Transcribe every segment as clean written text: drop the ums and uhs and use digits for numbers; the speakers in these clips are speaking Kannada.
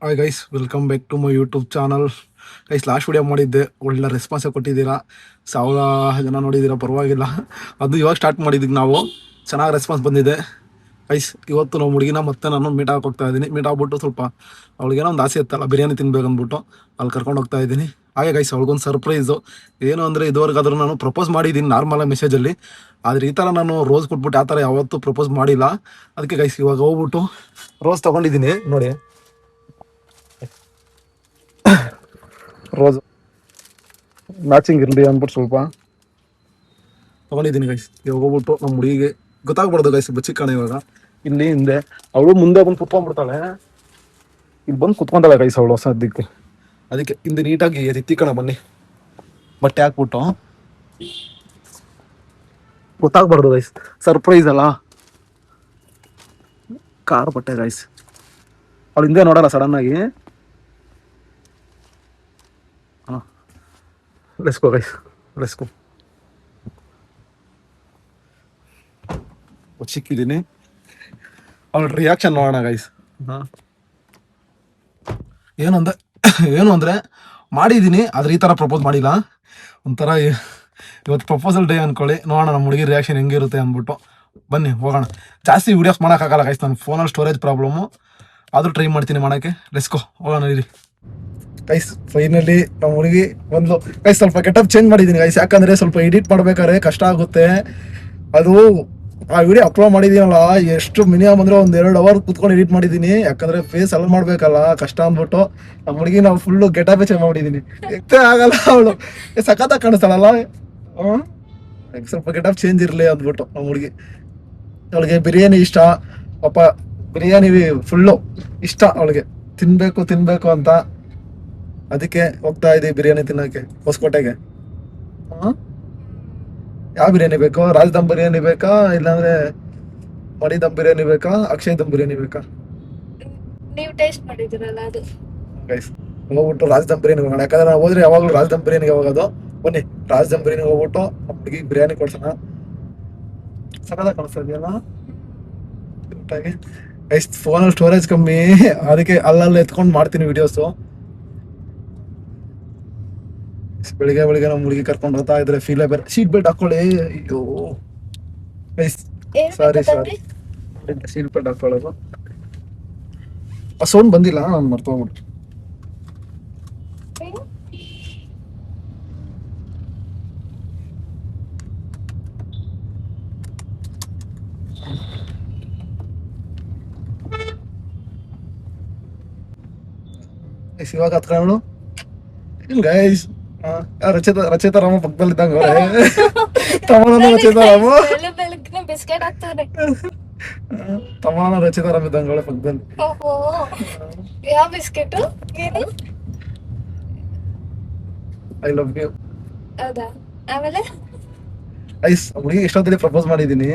Hi guys, welcome back to my YouTube channel. Guys, last video ಮಾಡಿದ್ದೆ, ಒಳ್ಳೆ ರೆಸ್ಪಾನ್ಸೇ ಕೊಟ್ಟಿದ್ದೀರಾ. 1000 ಜನ ನೋಡಿದ್ದೀರಾ, ಪರವಾಗಿಲ್ಲ. ಅದು ಇವಾಗ ಸ್ಟಾರ್ಟ್ ಮಾಡಿದ್ದೀವಿ ನಾವು, ಚೆನ್ನಾಗಿ ರೆಸ್ಪಾನ್ಸ್ ಬಂದಿದೆ. ಗೈಸ್, ಇವತ್ತು ನಾವು ಹುಡುಗಿನ ಮತ್ತೆ ನಾನು ಮೀಟ್ ಆಗಕ್ಕೆ ಹೋಗ್ತಾ ಇದ್ದೀನಿ. ಮೀಟ್ ಆಗ್ಬಿಟ್ಟು ಸ್ವಲ್ಪ ಅವಳಿಗೇನೋ ಒಂದು ಆಸೆ ಇತ್ತಲ್ಲ, ಬಿರಿಯಾನಿ ತಿನ್ಬೇಕು ಅಂದ್ಬಿಟ್ಟು ಅಲ್ಲಿ ಕರ್ಕೊಂಡು ಹೋಗ್ತಾ ಇದ್ದೀನಿ. ಹಾಗೆ ಗೈಸ್, ಅವಳಿಗೊಂದು ಸರ್ಪ್ರೈಸು. ಏನು ಅಂದರೆ, ಇದುವರೆಗಾದ್ರೂ ನಾನು ಪ್ರಪೋಸ್ ಮಾಡಿದ್ದೀನಿ ನಾರ್ಮಲಾಗಿ ಮೆಸೇಜಲ್ಲಿ. ಆದರೆ ಈ ಥರ ನಾನು ರೋಸ್ ಕೊಟ್ಬಿಟ್ಟು ಆ ಥರ ಯಾವತ್ತೂ ಪ್ರಪೋಸ್ ಮಾಡಿಲ್ಲ. ಅದಕ್ಕೆ ಗೈಸ್, ಇವಾಗ ಹೋಗ್ಬಿಟ್ಟು ರೋಸ್ ತೊಗೊಂಡಿದ್ದೀನಿ ನೋಡಿ. ರೋಸ್ ಮ್ಯಾಚಿಂಗ್ ಇರಲಿ ಅಂದ್ಬಿಟ್ಟು ಸ್ವಲ್ಪ ತಗೊಂಡಿದ್ದೀನಿ ಗೈಸ್. ಇವಾಗ ಹೋಗ್ಬಿಟ್ಟು ನಮ್ಮ ಹುಡುಗಿಗೆ ಗೊತ್ತಾಗ್ಬಾರ್ದು ಗೈಸ್, ಬಚ್ಚಿಕ್ಕಣ ಇವಾಗ ಇಲ್ಲಿ ಹಿಂದೆ ಅವಳು ಮುಂದೆ ಬಂದು ಕುತ್ಕೊಂಡ್ಬಿಡ್ತಾಳೆ. ಇಲ್ಲಿ ಬಂದು ಕುತ್ಕೊಂತಾಳೆ ಗೈಸ್ ಅವಳು ಸದ್ಯಕ್ಕೆ. ಅದಕ್ಕೆ ಹಿಂದೆ ನೀಟಾಗಿ ಎತ್ತಿಕ್ಕಣ ಬನ್ನಿ, ಬಟ್ಟೆ ಹಾಕ್ಬಿಟ್ಟು. ಗೊತ್ತಾಗ್ಬಾರ್ದು ಗೈಸ್, ಸರ್ಪ್ರೈಸ್ ಅಲ್ಲ. ಕಾರ್ ಬಟ್ಟೆ ಗೈಸ್, ಅವಳು ಹಿಂದೆ ನೋಡಲ್ಲ ಸಡನ್ ಆಗಿ. Let's go guys, let's go. ಚಿಕ್ಕಿದ್ದೀನಿ, ಅವಳ ರಿಯಾಕ್ಷನ್ ನೋಡೋಣ ಗೈಸ್. ಏನು ಅಂದರೆ ಮಾಡಿದ್ದೀನಿ, ಆದರೆ ಈ ಥರ ಪ್ರಪೋಸ್ ಮಾಡಿಲ್ಲ. ಒಂಥರ ಇವತ್ತು ಪ್ರಪೋಸಲ್ ಡೇ ಅಂದ್ಕೊಳ್ಳಿ. ನೋಡೋಣ ನಮ್ಮ ಹುಡುಗಿ ರಿಯಾಕ್ಷನ್ ಹೆಂಗಿರುತ್ತೆ ಅಂದ್ಬಿಟ್ಟು. ಬನ್ನಿ ಹೋಗೋಣ. ಜಾಸ್ತಿ ವೀಡಿಯೋಸ್ ಮಾಡೋಕ್ಕಾಗಲ್ಲ ಗೈಸ್, ನನ್ನ ಫೋನಲ್ಲಿ ಸ್ಟೋರೇಜ್ ಪ್ರಾಬ್ಲಮ್ಮು. ಆದರೂ ಟ್ರೈ ಮಾಡ್ತೀನಿ ಮಾಡೋಕ್ಕೆ. ಲೆಟ್ಸ್ ಗೋ, ಹೋಗೋಣ ಇರಿ ಗೈಸ್. ಫೈನಲಿ ನಮ್ಮ ಹುಡುಗಿ ಒಂದು ಗೈಸ್, ಸ್ವಲ್ಪ ಗೆಟಪ್ ಚೇಂಜ್ ಮಾಡಿದ್ದೀನಿ ಗೈಸ್. ಯಾಕಂದರೆ ಸ್ವಲ್ಪ ಎಡಿಟ್ ಮಾಡ್ಬೇಕಾದ್ರೆ ಕಷ್ಟ ಆಗುತ್ತೆ. ಅದು ಆ ವಿಡಿಯೋ ಅಪ್ಲೋಡ್ ಮಾಡಿದ್ದೀನಲ್ಲ, ಎಷ್ಟು ಮಿನಿಮಮ್ ಅಂದರೆ 1-2 ಅವರ್ ಕುತ್ಕೊಂಡು ಎಡಿಟ್ ಮಾಡಿದ್ದೀನಿ. ಯಾಕಂದರೆ ಫೇಸ್ ಅಲ್ಲಿ ಮಾಡಬೇಕಲ್ಲ, ಕಷ್ಟ ಅಂದ್ಬಿಟ್ಟು ನಮ್ಮ ಹುಡುಗಿ ನಾವು ಫುಲ್ಲು ಗೆಟಪೇ ಚೇಂಜ್ ಮಾಡಿದ್ದೀನಿ. ಎತ್ತೇ ಆಗಲ್ಲ, ಅವಳು ಸಖತ್ತಾಗಿ ಕಾಣಿಸ್ತಾಳಲ್ಲ. ಸ್ವಲ್ಪ ಗೆಟಪ್ ಚೇಂಜ್ ಇರಲಿ ಅಂದ್ಬಿಟ್ಟು ನಮ್ಮ ಹುಡುಗಿ. ಅವಳಿಗೆ ಬಿರಿಯಾನಿ ಇಷ್ಟ, ಪಾಪ ಬಿರಿಯಾನಿ ಫುಲ್ಲು ಇಷ್ಟ ಅವಳಿಗೆ. ತಿನ್ಬೇಕು ಅಂತ. ಅದಕ್ಕೆ ಹೋಗ್ತಾ ಇದ್ದೀವಿ ಬಿರಿಯಾನಿ ತಿನ್ನೋಕ್ಕೆ ಹೊಸಕೋಟೆಗೆ. ಯಾವ ಬಿರಿಯಾನಿ ಬೇಕು? ರಾಜ್ ದಮ್ ಬಿರಿಯಾನಿ ಬೇಕಾ, ಇಲ್ಲಾಂದ್ರೆ ಮಣಿ ದಮ್ ಬಿರಿಯಾನಿ ಬೇಕಾ, ಅಕ್ಷಯ್ ದಮ್ ಬಿರಿಯಾನಿ ಬೇಕಾ? ನೀವು ಟೇಸ್ಟ್ ಮಾಡಿದಿರಲ್ಲ ಅದು. ಗೈಸ್, ಹೋಗ್ಬಿಟ್ಟು ರಾಜ್ ದಮ್ ಬಿರಿಯಾನಿ ಹೋಗೋಣ. ಯಾಕಂದ್ರೆ ನಾವು ಹೋದ್ರೆ ಯಾವಾಗಲೂ ರಾಜ್ ದಮ್ ಬಿರಿಯಾನಿಗೆ ಹೋಗೋದು. ಬನ್ನಿ, ರಾಜ್ ದಮ್ ಬಿರಿಯಾನಿ ಹೋಗ್ಬಿಟ್ಟು ನಮ್ಮ ಹುಡುಗಿಗೆ ಬಿರಿಯಾನಿ ಕೊಡ್ಸೋಣ. ಸಕದಾಗ ಕಾಣಿಸ್ತಾ ಇದೆಯಲ್ಲ ಗೈಸ್. ಫೋನಲ್ಲಿ ಸ್ಟೋರೇಜ್ ಕಮ್ಮಿ, ಅದಕ್ಕೆ ಅಲ್ಲಲ್ಲಿ ಎತ್ಕೊಂಡು ಮಾಡ್ತೀನಿ ವಿಡಿಯೋಸು. ಬೆಳಿಗ್ಗೆ ನಮ್ಮ ಹುಡುಗಿ ಕರ್ಕೊಂಡು ಹೋಗ್ತಾ ಇದ್ರೆ ಫೀಲೇ ಬೇರೆ. ಸೀಟ್ ಬೆಲ್ಟ್ ಹಾಕೊಳ್ಳಿ. ಅಯ್ಯೋ ಸಾರಿ, ಸೀಟ್ ಬೆಲ್ಟ್ ಹಾಕೊಳ್ಳೋದು. ಆ ಸೌಂಡ್ ಬಂದಿಲ್ಲ, ನಾನು ಮರ್ತೋಗ್ಬಿಟ್ಟು. ಇವಾಗ ಹತ್ಕೊಂಡು ಗೈಸ್, ರಚಿತಾ ರಾಮ ಪಕ್ಕದಲ್ಲಿದ್ದಂಗ ತಮನ ರಚಿತಾ ರಾಮ ಬಿಸ್ಕೆಟ್ ಹಾಕ್ತಾರೆ. ತಮನ ರಚಿತಾ ರಾಮ ಇದ್ದಂಗ ಪಕ್ಕದಲ್ಲಿ. ಯಾವ ಬಿಸ್ಕೆಟ್? I love you. ಹೌದಾ? ಆಮೇಲೆ ಐಸ್ ಹುಡುಗಿ ಎಷ್ಟೊತ್ತಲ್ಲಿ ಪ್ರಪೋಸ್ ಮಾಡಿದ್ದೀನಿ.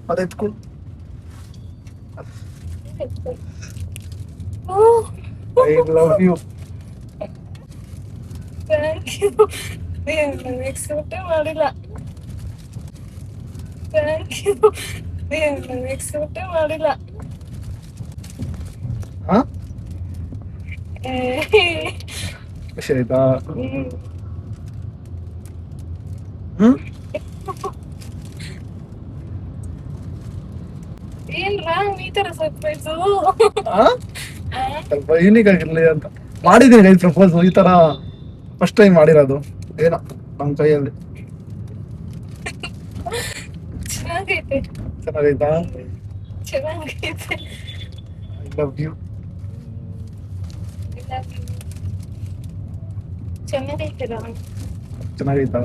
ಅದ ಎತ್ಕೊಂಡು I love you. Thank you. ನಾನು ಎಕ್ಸ್ಪೆಕ್ಟೇ ಮಾಡಿಲ್ಲ. Thank you. ನಾನು ಎಕ್ಸ್ಪೆಕ್ಟೇ ಮಾಡಿಲ್ಲ. ಖುಷಿ ಆಯ್ತಾ? ಏನ್ರಾ ಈ ತರ ಸರ್ಪ್ರೈಸು? ಸ್ವಲ್ಪ ಯೂನಿಕ್ ಆಗಿರ್ಲಿ ಅಂತ ಮಾಡಿದ್ದೀನಿ ಗೈಸ್ ಪ್ರಪೋಸ್. ಈ ತರ ಫಸ್ಟ್ ಟೈಮ್ ಮಾಡಿರೋದು ಏನೋ ನಮ್ಮ ಕೈಯಲ್ಲಿ. ಚೆನ್ನಾಗೈತೆ. ಚೆನ್ನಾಗೈತಾ? ಚೆನ್ನಾಗೈತೆ. I love you. ಚೆನ್ನಾಗೈತೆ. ಚೆನ್ನಾಗೈತಾ?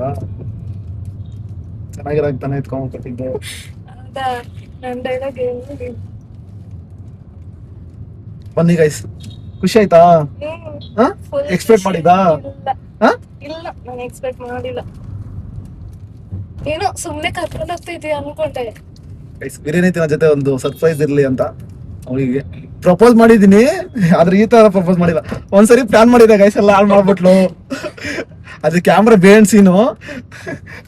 ಚೆನ್ನಾಗಿರಾಗ ತಾನೇ ಎತ್ಕೊಂಡ್ಬಿಟ್ಟಿದ್ದೆ. ಹೌದಾ? ನನ್ನ ಡೈಲಾಗ್ ಹೇಳಿ. ಬನ್ನಿ ಗೈಸ್, ಖುಷಿ ಆಯ್ತಾ? ಎಕ್ಸ್ಪೆಕ್ಟ್ ಮಾಡಿದಾ? ಇಲ್ಲ, ನಾನು ಎಕ್ಸ್ಪೆಕ್ಟ್ ಮಾಡಿಲ್ಲ. ಏನೋ ಸುಮ್ಮನೆ ಕರ್ಕೊಂಡು ಹೋಗ್ತಾ ಇದೀಯ ಅನ್ಕೊಂಡೆ. ಗೈಸ್, ಬಿರಿಯಾನಿ ತಿನ್ನೋ ಜೊತೆ ಒಂದು ಸರ್ಪ್ರೈಸ್ ಇರ್ಲಿ ಅಂತ ಅವಳಿಗೆ ಪ್ರಪೋಸ್ ಮಾಡಿದ್ದೀನಿ. ಆದ್ರೆ ಈ ತರ ಪ್ರಪೋಸ್ ಮಾಡಿಲ್ಲ. ಒಂದ್ಸರಿ ಪ್ಲಾನ್ ಮಾಡಿದೆ ಗೈಸ್, ಎಲ್ಲ ಹಾಳು ಮಾಡ್ಬಿಟ್ಲು. ಅದು ಕ್ಯಾಮ್ರಾ ಬೇಣ್ಸಿನು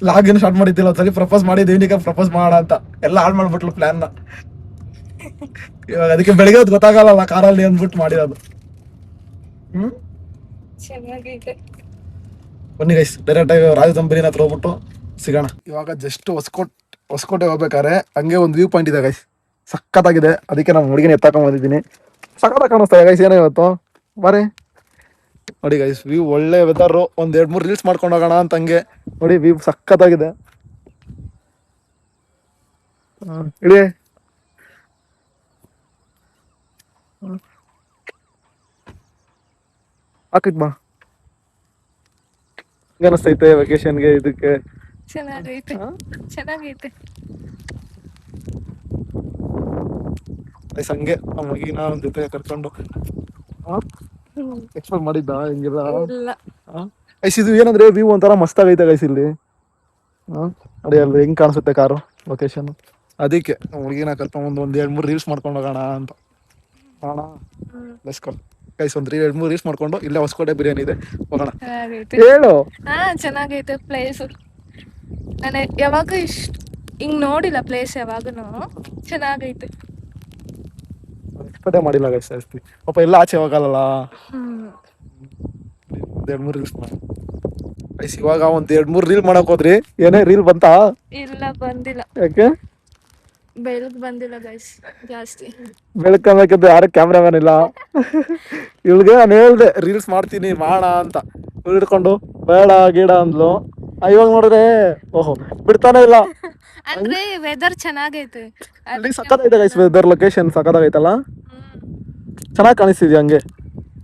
ಲಾಗಿನ್ ಸ್ಟಾರ್ಟ್ ಮಾಡಿದ್ದಿಲ್ಲ ಒಂದ್ಸಲಿ ಪ್ರಪೋಸ್ ಮಾಡಿದ್ವಿ ಈಗ ಪ್ರಪೋಸ್ ಮಾಡೋಣ ಅಂತ ಎಲ್ಲ ಹಾಳು ಮಾಡ್ಬಿಟ್ಲು ಪ್ಲಾನ್ನ. ಇವಾಗ ಅದಕ್ಕೆ ಬೆಳಿಗ್ಗೆ ಹೊತ್ತು ಗೊತ್ತಾಗಲ್ಲ ಕಾರಲ್ಲಿ ಅಂದ್ಬಿಟ್ಟು ಮಾಡಿರೋದು. ಚೆನ್ನಾಗೈತೆ. ಬನ್ನಿ ಗೈಸ್ ಡೈರೆಕ್ಟ್ ಆಗಿ ರಾಜದಂಬರಿನ ಹತ್ರ ಹೋಗ್ಬಿಟ್ಟು ಸಿಗೋಣ. ಇವಾಗ ಜಸ್ಟ್ ಹೊಸಕೋಟೆ ಹೋಗ್ಬೇಕಾದ್ರೆ ಹಂಗೆ ಒಂದು ವ್ಯೂ ಪಾಯಿಂಟ್ ಇದೆ ಗೈಸ್, ಸಖತ್ತಾಗಿದೆ. ಅದಕ್ಕೆ ನಾನು ಹುಡುಗಿನ ಎತ್ತಾಕೊಂಡ್ ಬಂದಿದ್ದೀನಿ. ಸಖತ್ತಾಗಿ ಕಾಣಿಸ್ತಾ ಗೈಸ್ ಏನೋ ಇವತ್ತು ಬಾರಿ ನೋಡಿ ಗೈಸ್. ವ್ಯೂ ಒಳ್ಳೆ ವೆದರ್. ಒಂದ್ 2-3 ರೀಲ್ಸ್ ಮಾಡ್ಕೊಂಡು ಹೋಗೋಣ ಅಂತ ಹಂಗೆ ನೋಡಿ. ವ್ಯೂ ಸಖತ್ತಾಗಿದೆ. ಇಳಿ ಹಾಕಿದ್ ಬಾ. ಹೆಂಗ ಅನಿಸ್ತೈತೆ ವೆಕೇಶನ್ಗೆ ಇದಕ್ಕೆ? ಚೆನ್ನಾಗೈತೆ. ಚೆನ್ನಾಗೈತೆ. ಗೈಸ್ ಹಂಗೆ ನಮ್ಮ ಹುಡುಗಿನ ಒಂದ್ ಜೊತೆ ಕರ್ಕೊಂಡು ಎಕ್ಸ್ಪೆಕ್ಟ್ ಮಾಡಿದ್ದ ಹಿಂಗಿಲ್ಲ. ಇಲ್ಲ. ಗೈಸ್ ಇದು ಏನಂದ್ರೆ ವ್ಯೂ ಒಂಥರ ಮಸ್ತ್ ಆಗೈತೆ ಗೈಸ್ ಇಲ್ಲಿ. ನೋಡಿ ಅಲ್ಲಿ ಹೆಂಗ್ ಕಾಣಿಸುತ್ತೆ ಕಾರು ಲೊಕೇಶನ್. ಅದಕ್ಕೆ ಹುಡುಗಿನ ಕರ್ಕೊಂಡ್ ಒಂದ್ 2-3 ರೀಲ್ಸ್ ಮಾಡ್ಕೊಂಡು ಹೋಗೋಣ ಅಂತ. ಹೋಗೋಣ ಗೈಸ್. ಒಂದ್ 2-3 ರೀಲ್ಸ್ ಮಾಡ್ಕೊಂಡು ಇಲ್ಲೇ ಹೊಸಕೋಟೆ ಬಿರಿಯಾನಿ ಇದೆ ಹೋಗೋಣ. ಚೆನ್ನಾಗೈತೆ. ಹೇಳು. ಚೆನ್ನಾಗೈತೆ ಪ್ಲೇಸ್. ನಾನು ಯಾವಾಗ ಹಿಂಗ್ ನೋಡಿಲ್ಲ ಪ್ಲೇಸ್ ಯಾವಾಗನು. ಚೆನ್ನಾಗೈತೆ. ಎಕ್ಸ್ಪೆಕ್ಟೇ ಮಾಡಿಲ್ಲ ಗೈಸ್ ಜಾಸ್ತಿ. ಪಾಪ ಎಲ್ಲ ಆಚೆ ಹೋಗಲ್ಲ. 2-3 ರೀಲ್ಸ್ ಮಾಡಿ ಗೈಸ್. ಇವಾಗ ಒಂದ್ 2-3 ರೀಲ್ ಮಾಡಕ್ ಹೋದ್ರಿ, ಏನೇ ರೀಲ್ ಬಂತಾ? ಇಲ್ಲ ಬಂದಿಲ್ಲ. ಯಾಕೆ ಬೆಳಗ್ ಬಂದಿಲ್ಲ ಗೈಸ್ ಜಾಸ್ತಿ. ಬೆಳಕಂದ್ರೆ ಯಾರು ಕ್ಯಾಮ್ರಾಮನ್ ಇಲ್ಲ. ಇವಳಿಗೆ ನಾನು ಹೇಳ್ದೆ ರೀಲ್ಸ್ ಮಾಡ್ತೀನಿ ಮಾಡೋಣ ಅಂತ. ಇವ್ಳು ಹಿಡ್ಕೊಂಡು ಬೇಡ ಗೀಡ ಅಂದ್ಲು. ಇವಾಗ ನೋಡಿದ್ರೆ ಓಹೋ ಬಿಡ್ತಾನೆ ಇಲ್ಲ. ಅಂದ್ರೆ ವೆದರ್ ಚೆನ್ನಾಗೈತೆ. ಅಲ್ಲಿ ಸಖತ್ತಾಗೈತೆ ಗೈಸ್ ವೆದರ್. ಲೊಕೇಶನ್ ಸಖತ್ತಾಗೈತಲ್ಲ, ಚೆನ್ನಾಗಿ ಕಾಣಿಸ್ತಿದ್ಯಾ ಹಂಗೆ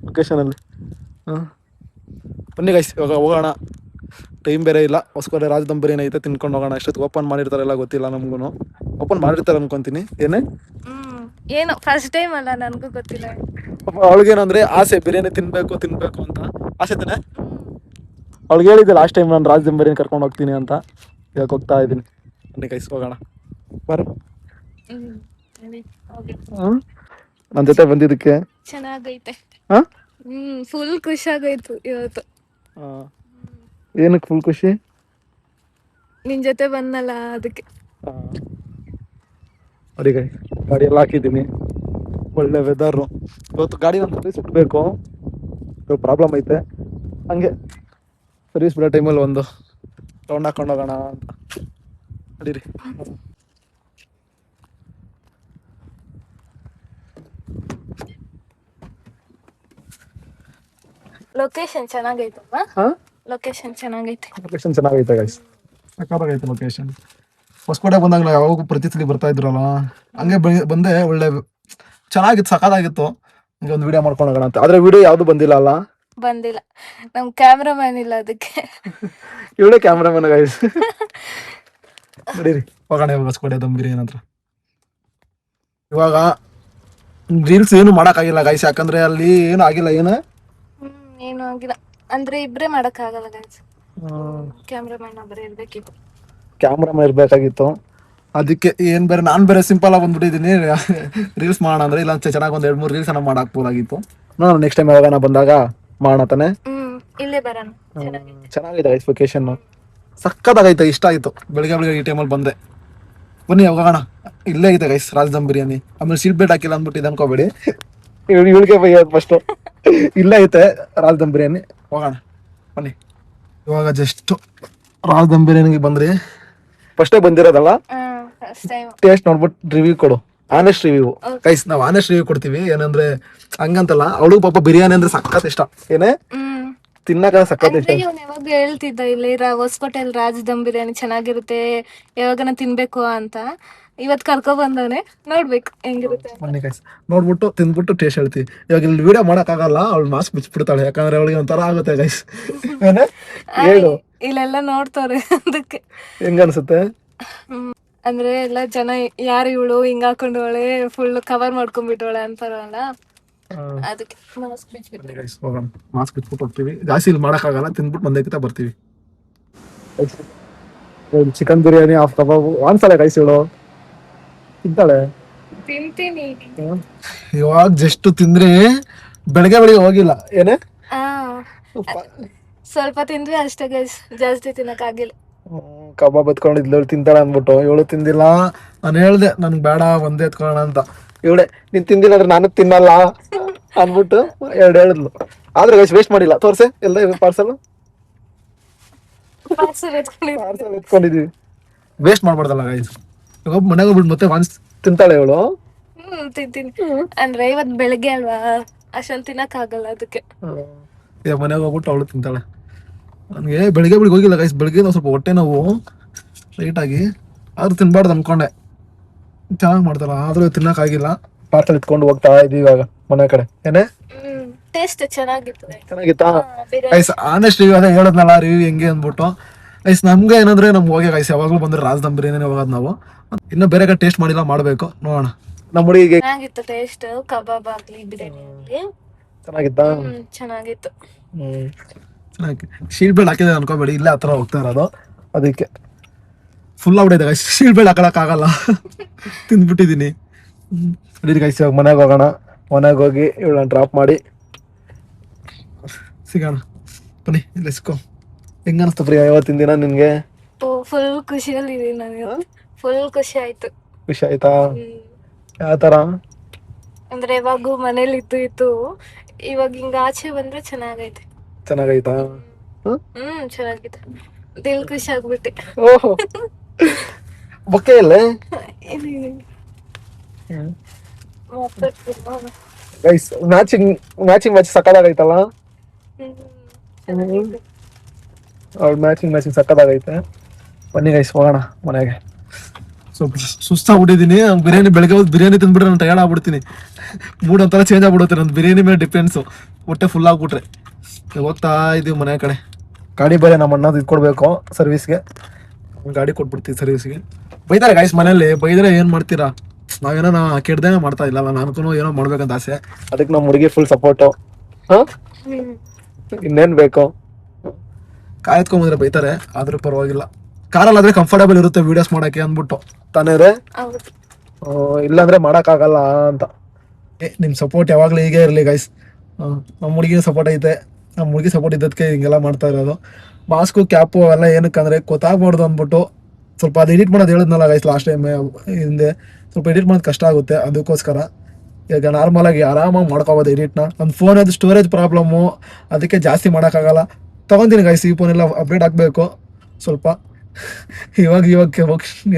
ಲೊಕೇಶನ್ ಅಲ್ಲಿ. ಬನ್ನಿ ಗೈಸ್ ಇವಾಗ ಹೋಗೋಣ. ಟೈಮ್ ಬೇರೆ ಇಲ್ಲ. ಹೊಸಕೋಟೆ ರಾಜದಂಬರಿ ಏನೈತೆ ತಿನ್ಕೊಂಡು ಹೋಗೋಣ. ಎಷ್ಟೊತ್ತು ಓಪನ್ ಮಾಡಿರ್ತಾರೆಲ್ಲ ಗೊತ್ತಿಲ್ಲ ನಮ್ಗೂ. ಓಪನ್ ಮಾಡಿರ್ತಾರೆ ಅನ್ಕೊಂತೀನಿ. ಏನೇ ಏನು ಫಸ್ಟ್ ಟೈಮ್ ಅಲ್ಲ, ನನ್ಗೂ ಗೊತ್ತಿಲ್ಲ. ಅವಳಿಗೇನಂದ್ರೆ ಆಸೆ ಬಿರಿಯಾನಿ ತಿನ್ಬೇಕು ಅಂತ ಆಸೆ ತಾನೆ. ಅವಳಿಗೆ ಹೇಳಿದ್ದೆ ಲಾಸ್ಟ್ ಟೈಮ್ ನಾನು ರಾಜದಂಬರಿನ ಕರ್ಕೊಂಡು ಹೋಗ್ತೀನಿ ಅಂತ. ಇವಾಗ ಹೋಗ್ತಾ ಇದ್ದೀನಿ. ಬನ್ನಿ ಗೈಸ್ ಹೋಗೋಣ ಬರ. ನನ್ನ ಜೊತೆ ಬಂದಿದ್ದಕ್ಕೆ ಚೆನ್ನಾಗೈತೆ. ಫುಲ್ ಖುಷಿಯಾಗೈತು ಇವತ್ತು. ಏನಕ್ಕೆ ಫುಲ್ ಖುಷಿ? ನಿನ್ ಜೊತೆ ಬಂದಲ್ಲ ಅದಕ್ಕೆ. ನೋಡಿ ಗೈಸ್ ಗಾಡಿ ಎಲ್ಲ ಹಾಕಿದ್ದೀನಿ. ಒಳ್ಳೆ ವೆದರು. ಇವತ್ತು ಗಾಡಿ ಒಂದು ಸರ್ವಿಸ್ ಇಟ್ಬೇಕು, ಪ್ರಾಬ್ಲಮ್ ಐತೆ. ಹಂಗೆ ಸರ್ವಿಸ್ ಬಿಡೋ ಟೈಮಲ್ಲಿ ಒಂದು ರೌಂಡ್ ಹಾಕೊಂಡು ಹೋಗೋಣ ಅಂತ ನಡೀರಿ. ಲೊಕೇಶನ್ ಚೆನ್ನಾಗೈತಮ್ಮ. ಲೊಕೇಶನ್ ಚೆನ್ನಾಗೈತೆ. ಲೊಕೇಶನ್ ಚೆನ್ನಾಗೈತೆ ಗೈಸ್, ಸಕ್ಕತ್ತಾಗೈತೆ ಲೊಕೇಶನ್. ಹೊಸಕೋಟೆ ಬಂದಾಗ ನಾವು ಯಾವಾಗೂ ಪ್ರತಿ ಸಲ ಬರ್ತಾ ಇದ್ರಲ್ಲ, ಹಂಗೆ ಬಂದೆ. ಒಳ್ಳೆ ಚೆನ್ನಾಗಿತ್ತು, ಸಕ್ಕತ್ತಾಗಿತ್ತು. ಹಂಗೆ ಒಂದು ವಿಡಿಯೋ ಮಾಡ್ಕೊಂಡು ಹೋಗೋಣ ಅಂತ. ಆದ್ರೆ ವಿಡಿಯೋ ಯಾವುದು ಬಂದಿಲ್ಲ ಅಲ್ಲ. ಬಂದಿಲ್ಲ, ನಮ್ ಕ್ಯಾಮ್ರಾಮನ್ ಇಲ್ಲ ಅದಕ್ಕೆ. ಇವಳೇ ಕ್ಯಾಮ್ರಾಮನ್ ಗೈಸ್. ನಡೀರಿ ಹೋಗೋಣ ಇವಾಗ ಹೊಸಕೋಟೆ ದಮ್ ಬಿರಿಯಾನಿ ಹತ್ರ. ಇವಾಗ ರೀಲ್ಸ್ ಏನು ಮಾಡೋಕ್ಕಾಗಿಲ್ಲ ಗೈಸ್, ಯಾಕಂದ್ರೆ ಅಲ್ಲಿ ಏನು ಆಗಿಲ್ಲ. ಏನು ಆಗಿಲ್ಲ ಅಂದ್ರೆ ಇಬ್ರೇ ಮಾಡಕ್ ಆಗಲ್ಲ ಗೈಸ್. ಕ್ಯಾಮ್ರಾಮನ್ ಒಬ್ಬರೇ ಇರ್ಬೇಕಿತ್ತು. ಕ್ಯಾಮ್ರಾಮನ್ ಇರ್ಬೇಕಾಗಿತ್ತು. ಅದಕ್ಕೆ ಏನ್ ಬೇರೆ ನಾನು ಬೇರೆ ಸಿಂಪಲ್ ಆಗಿ ಬಂದ್ಬಿಟ್ಟಿದ್ದೀನಿ ರೀಲ್ಸ್ ಮಾಡೋಣ ಅಂದ್ರೆ. ಇಲ್ಲ ಚೆನ್ನಾಗಿ ಒಂದ್ 2-3 ರೀಲ್ಸ್ ಅನ್ನ ಮಾಡಾಕ್ಬೋದಾಗಿತ್ತು. ನೋಡೋಣ ನೆಕ್ಸ್ಟ್ ಟೈಮ್ ಯಾವಾಗ ಬಂದಾಗ ಮಾಡೋಣ ತಾನೆ. ಇಲ್ಲೇ ಬರೋಣ. ಚೆನ್ನಾಗಿದೆ ಗೈಸ್ ಲೊಕೇಶನ್, ಸಕ್ಕತ್ತಾಗೈತೆ. ಇಷ್ಟ ಆಯ್ತು. ಬೆಳಿಗ್ಗೆ ಈ ಟೈಮಲ್ಲಿ ಬಂದೆ. ಬನ್ನಿ ಹೋಗೋಣ. ಇಲ್ಲೇ ಐತೆ ಗೈಸ್ ರಾಜದಮ್ ಬಿರಿಯಾನಿ. ಆಮೇಲೆ ಸೀಟ್ ಬೆಲ್ಟ್ ಹಾಕಿಲ್ಲ ಅಂದ್ಬಿಟ್ಟು ಅನ್ಕೋಬೇಡಿ. ಇವಳಿಗೆ ಫಸ್ಟ್ ಇಲ್ಲೇ ಐತೆ ರಾಜದಮ್ ಬಿರಿಯಾನಿ. ಹೋಗೋಣ ಬನ್ನಿ. ಇವಾಗ ಜಸ್ಟ್ ರಾಜದಮ್ ಬಿರಿಯಾನಿಗೆ ಬಂದ್ರಿ. ಫಸ್ಟೇ ಬಂದಿರೋದಲ್ಲ, ಟೇಸ್ಟ್ ನೋಡ್ಬಿಟ್ಟು ರಿವ್ಯೂ ಕೊಡು. Honest review guys. ನಾವು ಆನೆಸ್ಟ್ ರಿವ್ಯೂ ಕೊಡ್ತೀವಿ. ಏನಂದ್ರೆ ಹಂಗಂತಲ್ಲ, ಅವಳು ಪಾಪ ಬಿರಿಯಾನಿ ಅಂದ್ರೆ ಸಖತ್ ಇಷ್ಟ. ಏನೇ ತಿನ್ನಕ ಸಖತ್ ಇಷ್ಟ. ಯಾವಾಗ ಹೇಳ್ತಿದ್ದ ಇಲ್ಲಿ ಹೊಸಕೋಟೆಲ್ ರಾಜದಮ್ ಬಿರಿಯಾನಿ ಚೆನ್ನಾಗಿರುತ್ತೆ, ಯಾವಾಗನ ತಿನ್ಬೇಕು ಅಂತ. ಇವತ್ ಕರ್ಕೊ ಬಂದವನೆ, ನೋಡ್ಬೇಕು ಹೆಂಗಿರುತ್ತೆ. ಬನ್ನಿ ಗೈಸ್ ನೋಡ್ಬಿಟ್ಟು ತಿಂದ್ಬಿಟ್ಟು ಟೇಸ್ಟ್ ಹೇಳ್ತೀವಿ. ಇವಾಗ ಇಲ್ಲಿ ವಿಡಿಯೋ ಮಾಡಕ್ ಆಗಲ್ಲ, ಅವಳು ಮಾಸ್ಕ್ ಬಿಚ್ಬಿಡ್ತಾಳೆ. ಯಾಕಂದ್ರೆ ಅವಳಿಗೆ ಒಂಥರ ಆಗುತ್ತೆ ಗೈಸ್. ಹೇಳು. ಇಲ್ಲೆಲ್ಲ ನೋಡ್ತಾರೆ ಅದಕ್ಕೆ ಹೆಂಗ ಅನ್ಸುತ್ತೆ ಅಂದ್ರೆ ಎಲ್ಲ ಜನ ಯಾರು ಇವಳು ಹಿಂಗ ಹಾಕೊಂಡವಳೆ, ಫುಲ್ ಕವರ್ ಮಾಡ್ಕೊಂಡ್ಬಿಟ್ಟವಳೆ ಅಂತಾರಲ್ಲ, ಅದಕ್ಕೆ ಮಾಸ್ಕ್ ಬಿಚ್ಬಿಟ್ಟು ಹೋಗೋಣ. ಮಾಸ್ಕ್ ಬಿಚ್ಬಿಟ್ಟು ಹೋಗ್ತೀವಿ. ಜಾಸ್ತಿ ಇಲ್ಲಿ ಮಾಡಕ್ ಆಗಲ್ಲ, ತಿಂದ್ಬಿಟ್ಟು ಮಂದಕ್ಕಿಂತ ಬರ್ತೀವಿ. ಚಿಕನ್ ಬಿರಿಯಾನಿ ಆಫ್ ಕಬಾಬ್ ಅನ್ಸಲ್ಲ ಗೈಸ್. ಇವಳು ತಿಂತಾಳೆ. ತಿಂತೀನಿ. ಇವಾಗ ಜಸ್ಟ್ ತಿಂದ್ರೆ ಬೆಳಗ್ಗೆ ಹೋಗಿಲ್ಲ. ಏನೇ ಸ್ವಲ್ಪ ತಿಂದ್ವಿ ಅಷ್ಟೇ ಗೈಸ್, ಜಾಸ್ತಿ ತಿನ್ನಕ್ಕಾಗಿಲ್ಲ. ಕಬಾಬ್ ಎತ್ಕೊಂಡಿದ್ಲು ಇವಳು ತಿಂತಾಳೆ ಅಂದ್ಬಿಟ್ಟು, ಇವಳು ತಿಂದಿಲ್ಲ. ನಾನು ಹೇಳ್ದೆ ನನ್ಗೆ ಬೇಡ ಒಂದೇ ಎತ್ಕೊಳ್ಳೋಣ ಅಂತ. ಇವಳೆ ನೀನ್ ತಿಂದಿಲ್ಲ ಅಂದ್ರೆ ನಾನು ತಿನ್ನಲ್ಲ ಅಂದ್ಬಿಟ್ಟು ಎರಡು ಹೇಳಿದ್ಲು. ಆದ್ರೆ ಗೈಸ್ ವೇಸ್ಟ್ ಮಾಡಿಲ್ಲ, ತೋರ್ಸೆ ಎಲ್ಲ ಪಾರ್ಸಲ್ ಪಾರ್ಸಲ್ ಎತ್ಕೊಂಡಿದ್ವಿ. ಪಾರ್ಸಲ್ ಎತ್ಕೊಂಡಿದೀವಿ. ವೇಸ್ಟ್ ಮಾಡ್ಬಾರ್ದಲ್ಲ ಗೈಸ್. ಇವಾಗ ಮನೆಗೆ ಹೋಗ್ಬಿಟ್ಟು ಮತ್ತೆ ಒನ್ಸ್ ತಿಂತಾಳೆ ಇವಳು. ತಿಂತೀನಿ ಅಂದ್ರೆ ಇವತ್ ಬೆಳಗ್ಗೆ ಅಲ್ವಾ, ಅಷ್ಟೊಂದು ತಿನ್ನಕ್ಕಾಗಲ್ಲ ಅದಕ್ಕೆ. ಈಗ ಮನೆಗೆ ಹೋಗ್ಬಿಟ್ಟು ಅವಳು ತಿಂತಾಳೆ. ನನಗೆ ಬೆಳಿಗ್ಗೆ ಹೋಗಿಲ್ಲ ಗೈಸ್, ಬೆಳಿಗ್ಗೆ ಸ್ವಲ್ಪ ಹೊಟ್ಟೆ ನೋವು ಲೈಟಾಗಿ, ಆದ್ರೂ ತಿನ್ಬಾರ್ದು ಅನ್ಕೊಂಡೆ. ಚೆನ್ನಾಗಿ ಮಾಡ್ತಾರ ಆದ್ರೂ ತಿನ್ನಕ್ಕಾಗಿಲ್ಲ. ಪಾರ್ಸಲ್ ಇಟ್ಕೊಂಡು ಹೋಗ್ತಾ ಇದೀವಿ ಇವಾಗ ಮನೆ ಕಡೆ. ಏನೇ ಟೇಸ್ಟ್ ಚೆನ್ನಾಗಿತ್ತು. ಚೆನ್ನಾಗಿತ್ತಾ ಗೈಸ್? ಆನೆಸ್ಟ್ ರಿವ್ಯೂ ಅದೇ ಹೇಳದ್ನಲ್ಲ, ರಿವ್ಯೂ ಹೆಂಗೆ ಅಂದ್ಬಿಟ್ಟು. ಗೈಸ್ ನಮ್ಗೆ ಏನಂದ್ರೆ ನಮ್ಗೆ ಹೋಗಿ ಗೈಸ್ ಯಾವಾಗಲೂ ಬಂದ್ರೆ ರಾಜಧಾಮ್ ಬಿರಿಯಾನಿ ಹೋಗೋದು ನಾವು. ಇನ್ನೂ ಬೇರೆ ಕಡೆ ಟೇಸ್ಟ್ ಮಾಡಿಲ್ಲ, ಮಾಡಬೇಕು ನೋಡೋಣ. ನಮ್ಮ ಹುಡುಗಿಗೆ ಚೆನ್ನಾಗಿತ್ತು ಟೇಸ್ಟ್, ಕಬಾಬ್ ಆಗ್ಲಿ ಬಿರಿಯಾನಿ ಆಗ್ಲಿ ಚೆನ್ನಾಗಿತ್ತಾ? ಚೆನ್ನಾಗಿತ್ತು. ಚೆನ್ನಾಗಿ ಶೀಲ್ ಬೆಲ್ಟ್ ಹಾಕಿದೆ ಅನ್ಕೋಬೇಡಿ, ಇಲ್ಲೇ ಹತ್ರ ಹೋಗ್ತಾ ಇರೋದು, ಅದಕ್ಕೆ full out guys. Seat belt ಹಾಕೊಳಕ್ಕಾಗಲ್ಲ, ತಿಂದ್ಬಿಟ್ಟಿದ್ದೀನಿ. ಗೈಸ್ ಇವಾಗ ಮನೆಗೆ ಹೋಗೋಣ. ಮನೆಗೆ ಹೋಗಿ ಇವಳನ್ನ ಡ್ರಾಪ್ ಮಾಡಿ ಸಿಗೋಣ. ಬನ್ನಿ ಲೆಸ್ಕೋ. ಹೆಂಗ ಅನಿಸ್ತು ಪ್ರಿಯಾ ಇವತ್ತಿನ ದಿನ ನಿನ್ಗೆ? ಫುಲ್ ಖುಷಿಯಲ್ಲಿ ಇದೀನಿ ನನಗೆ, ಫುಲ್ ಖುಷಿ ಆಯ್ತು. ಖುಷಿ ಆಯ್ತಾ? ಯಾವ ತರ ಅಂದ್ರೆ ಇವಾಗ ಮನೇಲಿ ಇದ್ದು ಇವಾಗ ಹಿಂಗ ಆಚೆ ಬಂದ್ರೆ ಚೆನ್ನಾಗೈತೆ. ಚೆನ್ನಾಗೈತಾ? ಚೆನ್ನಾಗಿದೆ. ದಿಲ್ ಖುಷಿ ಆಗ್ಬಿಟ್ಟೆ. ಓಹೋ ಬೊಕ್ಕೆ ಇಲ್ಲೇ ಗೈಸ್. ಮ್ಯಾಚಿಂಗ್ ಸಕ್ಕದಾಗೈತಲ್ಲ ಅವ್ಳು. ಮ್ಯಾಚಿಂಗ್ ಸಕ್ಕದಾಗೈತೆ. ಬನ್ನಿ ಗೈಸ್ ಹೋಗೋಣ ಮನೆಗೆ. ಸ್ವಲ್ಪ ಸುಸ್ತಾಗ್ಬಿಟ್ಟಿದ್ದೀನಿ. ಬಿರಿಯಾನಿ ಬೆಳಗ್ಗೆ ಹೋಗಿ ಬಿರಿಯಾನಿ ತಿಂದ್ಬಿಟ್ರೆ ನಾನು ಟಯರ್ಡ್ ಆಗ್ಬಿಡ್ತೀನಿ. ಮೂಡ್ ಒಂಥರ ಚೇಂಜ್ ಆಗ್ಬಿಡುತ್ತೆ ನನ್ನ. ಬಿರಿಯಾನಿ ಮೇಲೆ ಡಿಪೆಂಡ್ಸು. ಹೊಟ್ಟೆ ಫುಲ್ ಆಗ್ಬಿಟ್ರೆ. ಹೋಗ್ತಾ ಇದೀವಿ ಮನೆ ಕಡೆ. ಗಾಡಿ ಬೇರೆ ನಮ್ಮ ಅಣ್ಣದು ಇಟ್ಕೊಡ್ಬೇಕು ಸರ್ವಿಸ್ಗೆ. ಗಾಡಿ ಕೊಟ್ಬಿಡ್ತೀವಿ ಸರ್ವಿಸ್ಗೆ. ಬೈತಾರೆ ಗೈಸ್ ಮನೇಲಿ. ಬೈದ್ರೆ ಏನು ಮಾಡ್ತೀರಾ? ನಾವೇನೋ ಕೆಡ್ದೇನೆ ಮಾಡ್ತಾ ಇಲ್ಲಲ್ಲ, ನಾನೂ ಏನೋ ಮಾಡ್ಬೇಕಂತ ಆಸೆ. ಅದಕ್ಕೆ ನಮ್ಮ ಹುಡುಗಿ ಫುಲ್ ಸಪೋರ್ಟು. ಹಾಂ ಇನ್ನೇನು ಬೇಕು? ಕಾಯ್ತ್ಕೊಂಬಂದ್ರೆ ಬೈತಾರೆ, ಆದ್ರೂ ಪರವಾಗಿಲ್ಲ. ಕಾರಲ್ಲಾದ್ರೆ ಕಂಫರ್ಟಬಲ್ ಇರುತ್ತೆ ವಿಡಿಯೋಸ್ ಮಾಡೋಕ್ಕೆ ಅಂದ್ಬಿಟ್ಟು ತಾನೇ ರೇ. ಇಲ್ಲಾಂದ್ರೆ ಮಾಡೋಕ್ಕಾಗಲ್ಲ ಅಂತ. ನಿಮ್ಮ ಸಪೋರ್ಟ್ ಯಾವಾಗಲೂ ಹೀಗೆ ಇರಲಿ ಗೈಸ್. ನಮ್ಮ ಹುಡುಗಿನ ಸಪೋರ್ಟ್ ಐತೆ. ನಮ್ಮ ಹುಡುಗಿ ಸಪೋರ್ಟ್ ಇದ್ದದಕ್ಕೆ ಹಿಂಗೆಲ್ಲ ಮಾಡ್ತಾ ಇರೋದು. ಮಾಸ್ಕು ಕ್ಯಾಪು ಅವೆಲ್ಲ ಏನಕ್ಕಂದರೆ ಗೊತ್ತಾಗ್ಬಾರ್ದು ಅಂದ್ಬಿಟ್ಟು ಸ್ವಲ್ಪ ಅದು ಎಡಿಟ್ ಮಾಡೋದು ಹೇಳಿದ್ನಲ್ಲ ಗೈಸ್ ಲಾಸ್ಟ್ ಟೈಮ್ ಹಿಂದೆ. ಸ್ವಲ್ಪ ಎಡಿಟ್ ಮಾಡೋದು ಕಷ್ಟ ಆಗುತ್ತೆ, ಅದಕ್ಕೋಸ್ಕರ ಈಗ ನಾರ್ಮಲಾಗಿ ಆರಾಮಾಗಿ ಮಾಡ್ಕೋಬೋದು ಎಡಿಟ್ನ. ನನ್ನ ಫೋನದು ಸ್ಟೋರೇಜ್ ಪ್ರಾಬ್ಲಮ್ಮು, ಅದಕ್ಕೆ ಜಾಸ್ತಿ ಮಾಡೋಕ್ಕಾಗಲ್ಲ. ತೊಗೊತೀನಿ ಗೈಸ್, ಈ ಫೋನೆಲ್ಲ ಅಪ್ಡೇಟ್ ಆಗಬೇಕು ಸ್ವಲ್ಪ. ಇವಾಗ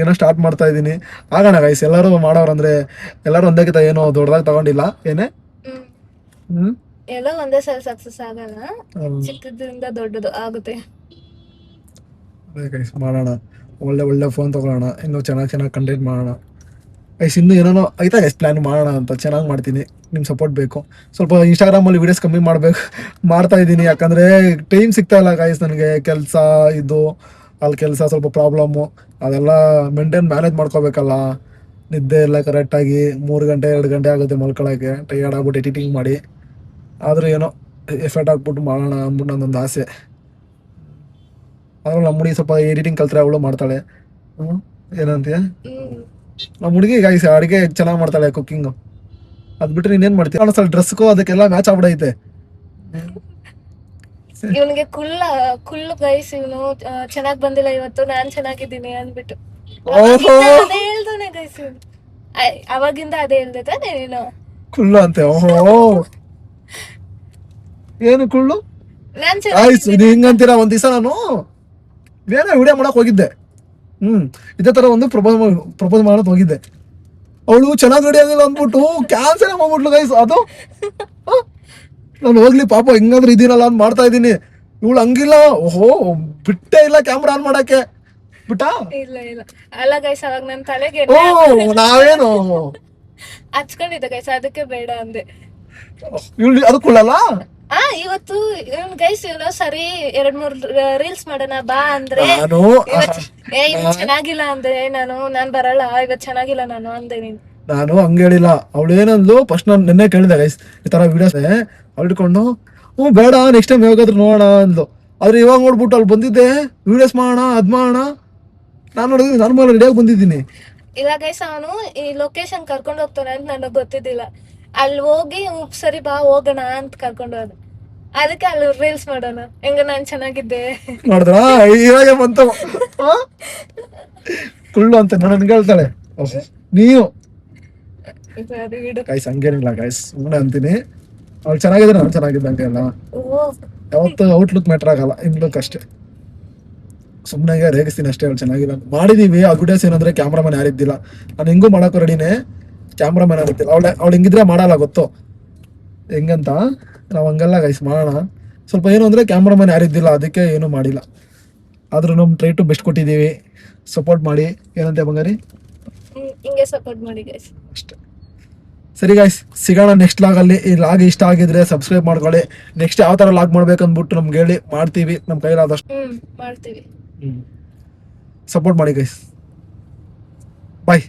ಏನೋ ಸ್ಟಾರ್ಟ್ ಮಾಡ್ತಾ ಇದ್ದೀನಿ. ಆಗೋಣ ಗೈಸ್, ಎಲ್ಲರೂ ಮಾಡೋರಂದ್ರೆ ಎಲ್ಲರೂ ಒಂದಕ್ಕಿಂತ ಏನೋ ದೊಡ್ಡದಾಗಿ ತಗೊಂಡಿಲ್ಲ. ಏನೇ ಎಲ್ಲ ಒಂದೇ ಸಲ ಸಕ್ಸಸ್ ಆಗಲ್ಲ, ಚಿಕ್ಕದ್ರಿಂದ ದೊಡ್ಡದು ಆಗುತ್ತೆ. ಅದೇ ಗೈಸ್ ಮಾಡೋಣ. ಒಳ್ಳೆ ಫೋನ್ ತೊಗೊಳ್ಳೋಣ, ಇನ್ನೂ ಚೆನ್ನಾಗಿ ಕಂಟೆಂಟ್ ಮಾಡೋಣ ಗೈಸ್. ಇನ್ನೂ ಏನೋ ಐತಾ ಗೈಸ್ ಪ್ಲ್ಯಾನ್ ಮಾಡೋಣ ಅಂತ. ಚೆನ್ನಾಗಿ ಮಾಡ್ತೀನಿ, ನಿಮ್ಮ ಸಪೋರ್ಟ್ ಬೇಕು. ಸ್ವಲ್ಪ ಇನ್ಸ್ಟಾಗ್ರಾಮಲ್ಲಿ ವೀಡಿಯೋಸ್ ಕಮ್ಮಿ ಮಾಡ್ತಾ ಇದ್ದೀನಿ, ಯಾಕಂದರೆ ಟೈಮ್ ಸಿಗ್ತಾ ಇಲ್ಲ ಗೈಸ್ ನನಗೆ. ಕೆಲಸ ಇದು ಅಲ್ಲಿ ಕೆಲಸ ಸ್ವಲ್ಪ ಪ್ರಾಬ್ಲಮ್ಮು, ಅದೆಲ್ಲ ಮ್ಯಾನೇಜ್ ಮಾಡ್ಕೋಬೇಕಲ್ಲ. ನಿದ್ದೆ ಎಲ್ಲ ಕರೆಕ್ಟಾಗಿ 3 ಗಂಟೆ 2 ಗಂಟೆ ಆಗುತ್ತೆ ಮಲ್ಕೊಳ್ಳೋಕ್ಕೆ. ಟಯರ್ಡ್ ಆಗ್ಬಿಟ್ಟು ಎಡಿಟಿಂಗ್ ಮಾಡಿ, ಆದರೂ ಏನೋ ಎಫರ್ಟ್ ಹಾಕ್ಬಿಟ್ಟು ಮಾಡೋಣ ಅಂದ್ಬಿಟ್ಟು ನನ್ನೊಂದು ಆಸೆ. ಆದ್ರೂ ನಮ್ಮ ಹುಡುಗಿ ಸ್ವಲ್ಪ ಎಡಿಟಿಂಗ್ ಕಲ್ತ್ರೆ ಅವಳು ಮಾಡ್ತಾಳೆ. ಏನಂತೀಯ? ನಮ್ಮ ಹುಡುಗಿ ಗೈಸ್ ಅಡುಗೆ ಚೆನ್ನಾಗಿ ಮಾಡ್ತಾಳೆ, ಕುಕ್ಕಿಂಗು. ಅದು ಬಿಟ್ಟರೆ ಇನ್ನೇನು ಮಾಡ್ತೀವಿ? ಅನ್ಸಲ್ಲ ಡ್ರೆಸ್ಗೂ ಅದಕ್ಕೆಲ್ಲ ಮ್ಯಾಚ್ ಆಗ್ಬಿಡೈತೆ. ಇವನಿಗೆ ಕುಲ್ಲು ಗೈಸ್. ಇವನು ಚೆನ್ನಾಗ್ ಬಂದಿಲ್ಲ ಇವತ್ತು, ನಾನ್ ಚೆನ್ನಾಗಿದ್ದೀನಿ ಅಂದ್ಬಿಟ್ಟು ಅದೇ ಹೇಳ್ತಾನೆ ಗೈಸ್. ಅವಾಗಿಂದ ಅದೇ ಹೇಳ್ದೆ ನೀನು ಕುಳ್ಳು ಅಂತೆ. ಓಹೋ ಏನು ಕುಳ್ಳು? ನಾನ್ ಇದು ಹಿಂಗಂತೀರ? ಒಂದ್ ದಿವಸ ನಾನು ಬೇರೆ ವಿಡಿಯೋ ಮಾಡಕ್ ಹೋಗಿದ್ದೆ. ಇದೇ ತರ ಒಂದು ಪ್ರಪೋಸ್ ಮಾಡಕ್ ಹೋಗಿದ್ದೆ. ಅವಳು ಚೆನ್ನಾಗಿ ರೆಡಿ ಆಗಿಲ್ಲ ಅಂದ್ಬಿಟ್ಟು ಕ್ಯಾನ್ಸಲ್ ಮಾಡ್ಬಿಟ್ಲು ಗೈಸ್. ಅದು ನಾನು ಹೋಗ್ಲಿ ಪಾಪ ಹಿಂಗಂದ್ರೆ ಇದೀನಲ್ಲ ಅಂತ ಮಾಡ್ತಾ ಇದ್ದೀನಿ. ಇವಳು ಹಂಗಿಲ್ಲ. ಓಹೋ ಬಿಟ್ಟೇ ಇಲ್ಲ ಕ್ಯಾಮ್ರಾ ಆನ್ ಮಾಡಕ್ಕೆ. ಬಿಟ್ಟಾ? ಇಲ್ಲ ಅಲ್ಲ ಗೈಸ್, ಅವಾಗ ನನ್ ತಲೆಗೆ ನಾವೇನು ಹಚ್ಕೊಂಡಿದ್ದೆ ಗೈಸ್, ಅದಕ್ಕೆ ಬೇಡ ಅಂದೆ. ಇವಳು ಅದು ಕುಳ್ಳಲ್ಲ. ಇವತ್ತು ಗೈಸ್ ಇವನು ಸರಿ 2-3 ರೀಲ್ಸ್ ಮಾಡೋಣ ಬಾ ಅಂದ್ರೆ ಚೆನ್ನಾಗಿಲ್ಲ ಅಂದ್ರೆ ನಾನ್ ಬರಲ್ಲ ಇವತ್ ಚೆನ್ನಾಗಿಲ್ಲ ನಾನು ಅಂದೆ. ನಾನು ಹಂಗ ಹೇಳಿಲ್ಲ. ಅವಳು ಏನಂದ್ಲು ಫಸ್ಟ್ ನಾನು ನಿನ್ನೆ ಕೇಳಿದೆ ಗೈಸ್ ಈ ತರ ವಿಡಿಯೋಸ್. ಅವಳು ಇಟ್ಕೊಂಡು ಬೇಡ ನೆಕ್ಸ್ಟ್ ಟೈಮ್ ಯಾವಾಗಾದ್ರೂ ನೋಡೋಣ ಅಂದ್ಲು. ಆದ್ರೆ ಇವಾಗ ನೋಡ್ಬಿಟ್ಟು ಅಲ್ಲಿ ಬಂದಿದ್ದೆ ವಿಡಿಯೋಸ್ ಮಾಡೋಣ ಅದ್ ಮಾಡೋಣ. ನಾನು ನೋಡಿದ್ರೆ ನಾರ್ಮಲ್ ರೆಡಿಯಾಗಿ ಬಂದಿದ್ದೀನಿ. ಇಲ್ಲ ಗೈಸ್, ಅವನು ಈ ಲೊಕೇಶನ್ ಕರ್ಕೊಂಡು ಹೋಗ್ತಾನೆ ಅಂತ ನನಗ್ ಗೊತ್ತಿದ್ದಿಲ್ಲ. ಅಲ್ಲಿ ಹೋಗಿ ಸರಿ ಬಾ ಹೋಗೋಣ ಅಂತ ಕರ್ಕೊಂಡು ಹೋದ. ಅದಕ್ಕೆ ಅಲ್ಲಿ ರೀಲ್ಸ್ ಮಾಡೋಣ ಹೆಂಗ ನಾನ್ ಚೆನ್ನಾಗಿದ್ದೆ. ಮಾಡಿದ್ರ ಇವಾಗ ಬಂತ ಕುಳ್ಳು ಅಂತ ನನ್ಗೆ ಹೇಳ್ತಾಳೆ ನೀವು. ಸರಿ ಬಿಡು. ಗಾಯ್ಸ್ ಹಂಗೇನಿಲ್ಲ ಗಾಯ್ಸ್, ಸುಮ್ಮನೆ ಅಂತೀನಿ. ಅವ್ಳು ಚೆನ್ನಾಗಿದ್ರೆ ನಾನು ಚೆನ್ನಾಗಿದ್ದಂಗೆ ಅಲ್ಲ. ಓ ಯಾವತ್ತು ಔಟ್ಲುಕ್ ಮ್ಯಾಟ್ರ್ ಆಗಲ್ಲ, ಇನ್ಲುಕ್ ಅಷ್ಟೇ. ಸುಮ್ಮನೆ ರೇಗಿಸ್ತೀನಿ ಅಷ್ಟೇ. ಅವ್ಳು ಚೆನ್ನಾಗಿಲ್ಲ ಮಾಡಿದೀವಿ. ಆ ಗುಡಿಯಾಸ್ ಏನಂದ್ರೆ ಕ್ಯಾಮ್ರಾಮನ್ ಯಾರಿದ್ದಿಲ್ಲ. ನಾನು ಹೆಂಗೂ ಮಾಡಕ್ಕೂ ರೆಡಿನೇ, ಕ್ಯಾಮ್ರಾಮನ್ ಆಗಿರ್ತಿಲ್ಲ. ಅವಳು ಹಿಂಗಿದ್ರೆ ಮಾಡಲ್ಲ, ಗೊತ್ತು ಹೆಂಗಂತ. ನಾವು ಹಂಗಲ್ಲ ಗೈಸ್, ಮಾಡೋಣ. ಸ್ವಲ್ಪ ಏನು ಅಂದರೆ ಕ್ಯಾಮ್ರಾಮನ್ ಯಾರಿದ್ದಿಲ್ಲ, ಅದಕ್ಕೆ ಏನೂ ಮಾಡಿಲ್ಲ. ಆದ್ರೂ ನಮ್ಮ ಟ್ರೈ ಟು ಬೆಸ್ಟ್ ಕೊಟ್ಟಿದ್ದೀವಿ. ಸಪೋರ್ಟ್ ಮಾಡಿ. ಏನಂತೆ ಬಂಗಾರಿ? ಹಿಂಗೆ ಸಪೋರ್ಟ್ ಮಾಡಿ ಗೈಸ್ ಅಷ್ಟೇ. ಸರಿ ಗಾಯ್ಸ್, ಸಿಗೋಣ ನೆಕ್ಸ್ಟ್ ಲಾಗಲ್ಲಿ. ಈ ಲಾಗ್ ಇಷ್ಟ ಆಗಿದ್ರೆ ಸಬ್ಸ್ಕ್ರೈಬ್ ಮಾಡ್ಕೊಳ್ಳಿ. ನೆಕ್ಸ್ಟ್ ಯಾವ ಥರ ಲಾಗ್ ಮಾಡ್ಬೇಕಂದ್ಬಿಟ್ಟು ನಮ್ಗೆ ಹೇಳಿ, ಮಾಡ್ತೀವಿ ನಮ್ಮ ಕೈಲಾದಷ್ಟು. ಮಾಡ್ತೀವಿ. ಸಪೋರ್ಟ್ ಮಾಡಿ ಗೈಸ್. ಬಾಯ್.